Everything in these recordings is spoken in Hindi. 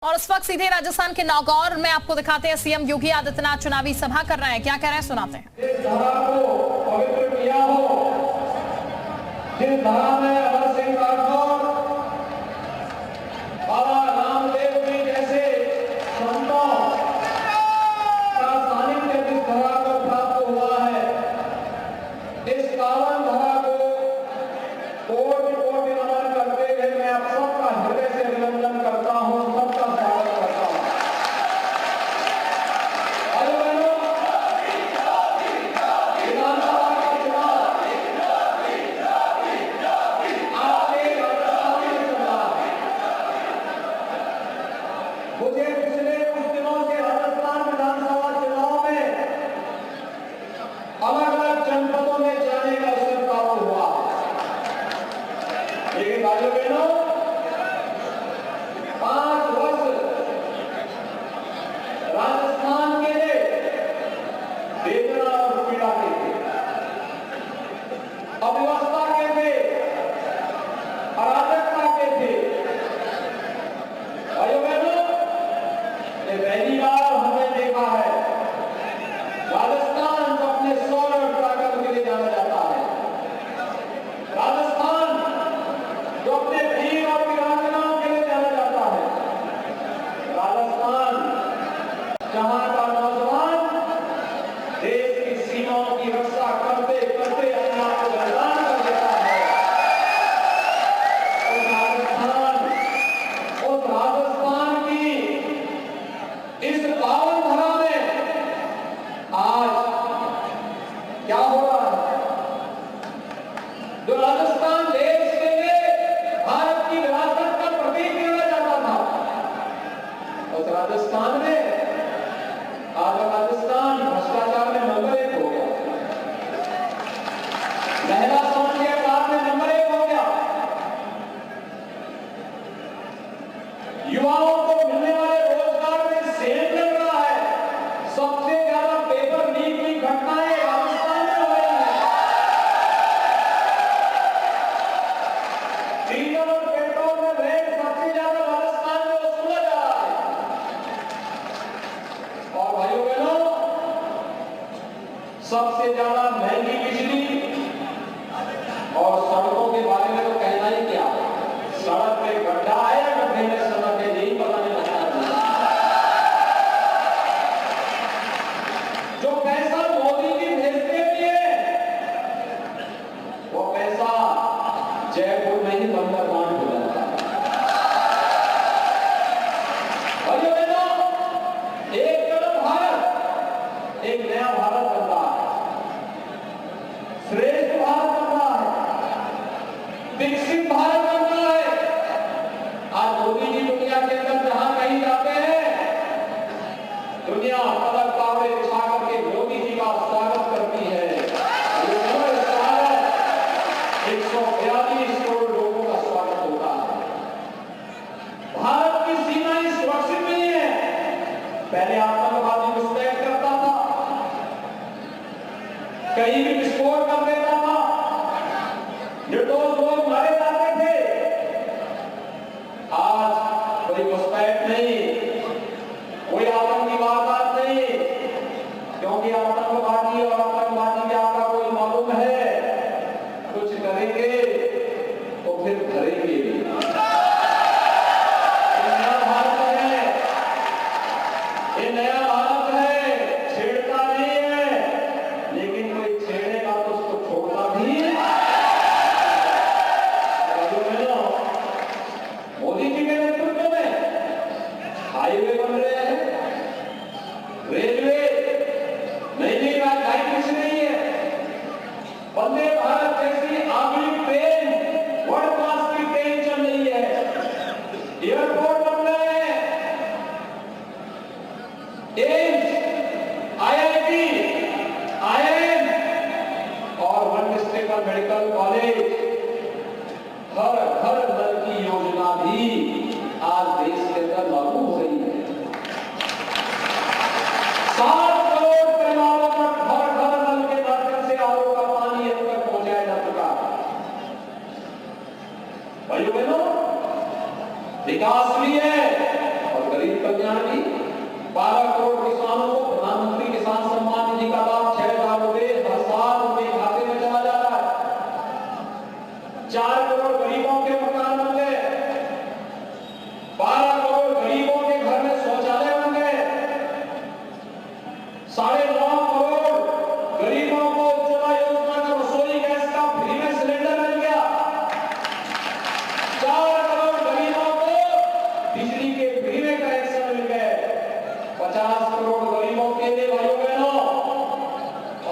और इस वक्त सीधे राजस्थान के नागौर में आपको दिखाते हैं सीएम योगी आदित्यनाथ चुनावी सभा कर रहे हैं। क्या कह रहे हैं सुनाते हैं। जिस धारा को पवित्र किया हो, जिस धारा में अमर सिंह राठौर, बाबा रामदेव जी जैसे संतों का सानिध्य जिस धारा को प्राप्त हुआ है, इस पावन धारा को कोटि कोटि नमन करते हुए मैं आप सबका हृदय से अभिनंदन करता हूं, सबका स्वागत करता हूं। मुझे पिछले कुछ दिनों से राजस्थान विधानसभा चुनाव में अलग अलग जनपदों में जाने का अवसर प्राप्त हुआ। लेकिन भाइयों बहनों, 5 वर्ष राजस्थान के लिए वेदना और पीड़ा के थे, अव्यवस्था के थे, अराजकता के थे। भाइयों बहनों, ये पहली बार हमने देखा है राजस्थान जो अपने शौर्य और ताकत के लिए जाना जाता है, राजस्थान जो अपने वीर और वीरांगनाओं के लिए जाना जाता है, राजस्थान जहां का नौजवान देश की सीमाओं की रक्षा करते करते अपने आप को बलिदान कर देता है, उस राजस्थान की इस पावन धरा में आज क्या हो रहा है। जो राजस्थान देश के लिए भारत की विरासत का प्रतीक माना जाता था, उस राजस्थान में आज राजस्थान भ्रष्टाचार में नंबर 1 हो गया, महिला समाज के अपराध में नंबर 1 हो गया, युवाओं को मिलने वाले रोजगार में सेल चल रहा है। सबसे ज्यादा पेपर लीक की घटनाएं राजस्थान में हो रही हैं। डीजल और पेट्रोल में रेट सबसे ज्यादा राजस्थान में वसूला जा रहा है। और भाइयों बहनों, सबसे ज्यादा महंगी बिजली और सड़कों के बारे में तो कहना ही क्या, सड़क पे गड्ढा है या गड्ढे में सड़क है, यही पता नहीं लगता। जो पैसा मोदी जी भेजते भी है, वो पैसा जयपुर में ही बंदर बांट हो जाता है। भाइयों बहनों, एक कदम भारत, एक नया भारत बन रहा है, श्रेष्ठ भारत बन रहा है, विकसित भारत बन रहा है। आज मोदी जी दुनिया के अंदर जहां कहीं जाते हैं, दुनिया पलक पावे बिछा करके मोदी जी का स्वागत करती है। ये स्वागत 142 करोड़ लोगों का स्वागत होता है। भारत की सीमाएं सुरक्षित नहीं है। पहले आतंकवादी घुसपैठ करता था, कहीं भी विस्फोट कर देता था, निर्दोष लोग मारे जाते थे। आज कोई घुसपैठ नहीं, कोई आतंकी वारदात नहीं, क्योंकि आतंकवादी और आतंकवादी के आपका कोई मालूम है, कुछ करेंगे तो फिर करेंगे भी। ये नया भारत है, ये नया भारत है, छेड़ता नहीं है, लेकिन कोई छेड़ेगा तो उसको छोड़ना भी। मोदी जी के नेतृत्व में हाईवे बन रहे हैं, रेलवे नई नई राजधानी बिछ रही है, वंदे भारत जैसी आधुनिक 50 करोड़ गरीबों के लिए भाइयों बहनों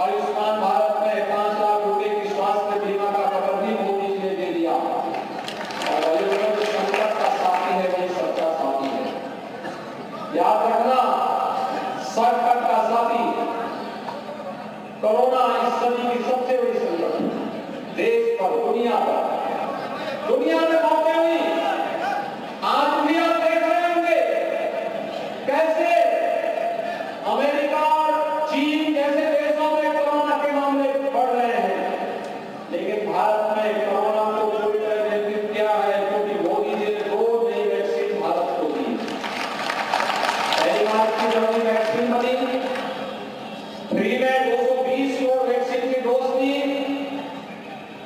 आयुष्मान भारत में 5 लाख रुपए की स्वास्थ्य बीमा का कवर भी मोदी जी ने दे दिया। और भाइयों बहनों जो संकट का साथी है वही सच्चा साथी है। याद रखना, संकट का साथी कोरोना इस सदी की सबसे बड़ी संकट देश पर, दुनिया में मौतें हुई। आज भी आप देख रहे होंगे कैसे अमेरिका और चीन जैसे देशों में कोरोना के मामले बढ़ रहे हैं, लेकिन भारत में कोरोना को पूरी तरह नियंत्रित किया है क्योंकि मोदी जी ने 2 नई वैक्सीन भारत को दी। पहली बार की जब वैक्सीन बनी, फ्री में 220 करोड़ वैक्सीन की डोज दी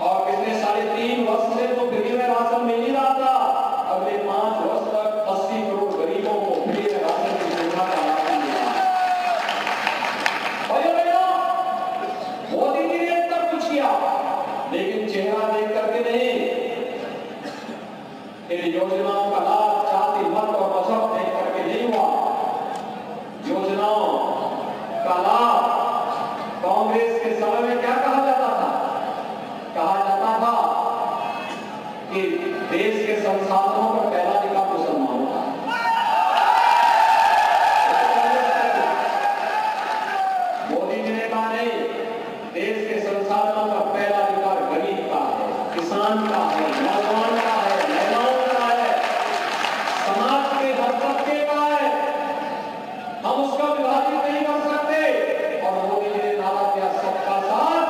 और पिछले 3.5 वर्ष से तो फ्री में राशन मिल ही रहा था। अगले 5 वर्ष तक 80 करोड़ गरीबों को फ्री में राशन की सुविधा का लाभ मिलेगा। मोदी जी ने तब कुछ किया, लेकिन चेहरा देख करके नहीं, इन योजनाओं का लाभ जाति, मत और मजहब देख करके नहीं हुआ। योजनाओं का लाभ कांग्रेस के समय में क्या कहा जाता था? कहा जाता था कि देश के संसाधनों पर पहला अधिकार मुसलमानों का। मोदी जी ने कहा नहीं, देश के संसाधनों पर पहला अधिकार गरीब का है, किसान का है, नौजवान का है, महिलाओं का है, समाज के हर तबके का है। हम उसका विभाजन नहीं कर सकते। और मोदी जी ने दावा किया सबका साथ,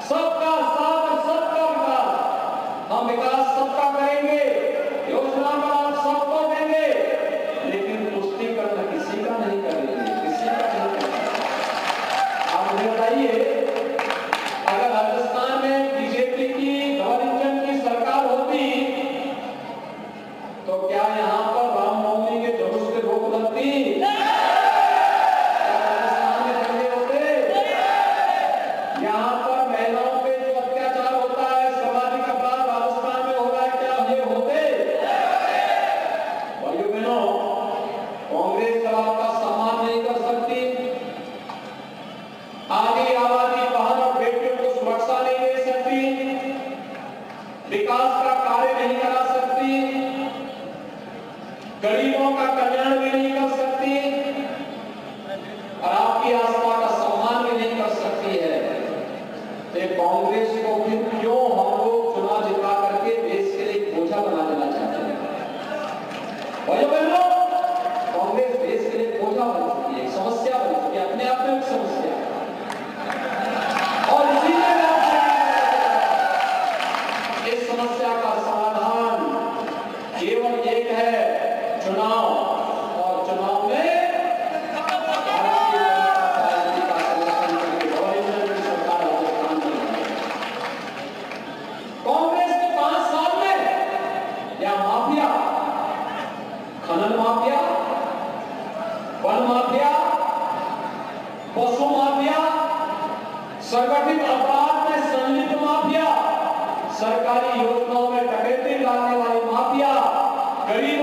सबका साथ और सबका विकास। हम विकास सबका करेंगे, योजना का लाभ सबको देंगे, लेकिन पुष्टिकरण किसी का नहीं करेंगे, किसी का नहीं करेंगे। आप मुझे बताइए, अगर राजस्थान में बीजेपी की डबल इंजन की सरकार होती तो क्या यहां पर रामनवमी के जुलूस पे रोक लगती? राजस्थान में दंगे होते? यहां पर महिलाओं पे जो अत्याचार होता है, सामाजिक अपराध राजस्थान में हो रहा है, क्या ये होते? भाइयों बहनों, कांग्रेस जब आपका सम्मान नहीं कर सकती, आगे आबादी, बहन और बेटियों को सुरक्षा नहीं दे सकती, विकास का कार्य नहीं करा सकती, गरीबों का कल्याण भी नहीं कर सकती और आपकी आस्था का सम्मान भी नहीं कर सकती है, तो कांग्रेस को फिर क्यों हम लोग चुनाव जिता करके देश के लिए बोझा बना देना चाहते हैं? भाइयों बहनों, कांग्रेस देश के लिए बोझा बन चुकी है, एक समस्या बन चुकी है, अपने आप में एक समस्या है। और इसी में इस समस्या का समाधान केवल एक है, चुनाव। और चुनाव में भारतीय जनता पार्टी का समर्थन करके डबल इंजन की सरकार राजस्थान में है। कांग्रेस के 5 साल में या माफिया, खनन माफिया, वन माफिया, पशु माफिया, संगठित अपराध में संलिप्त माफिया, सरकारी योजनाओं में डकैती डालने वाली माफिया, गरीब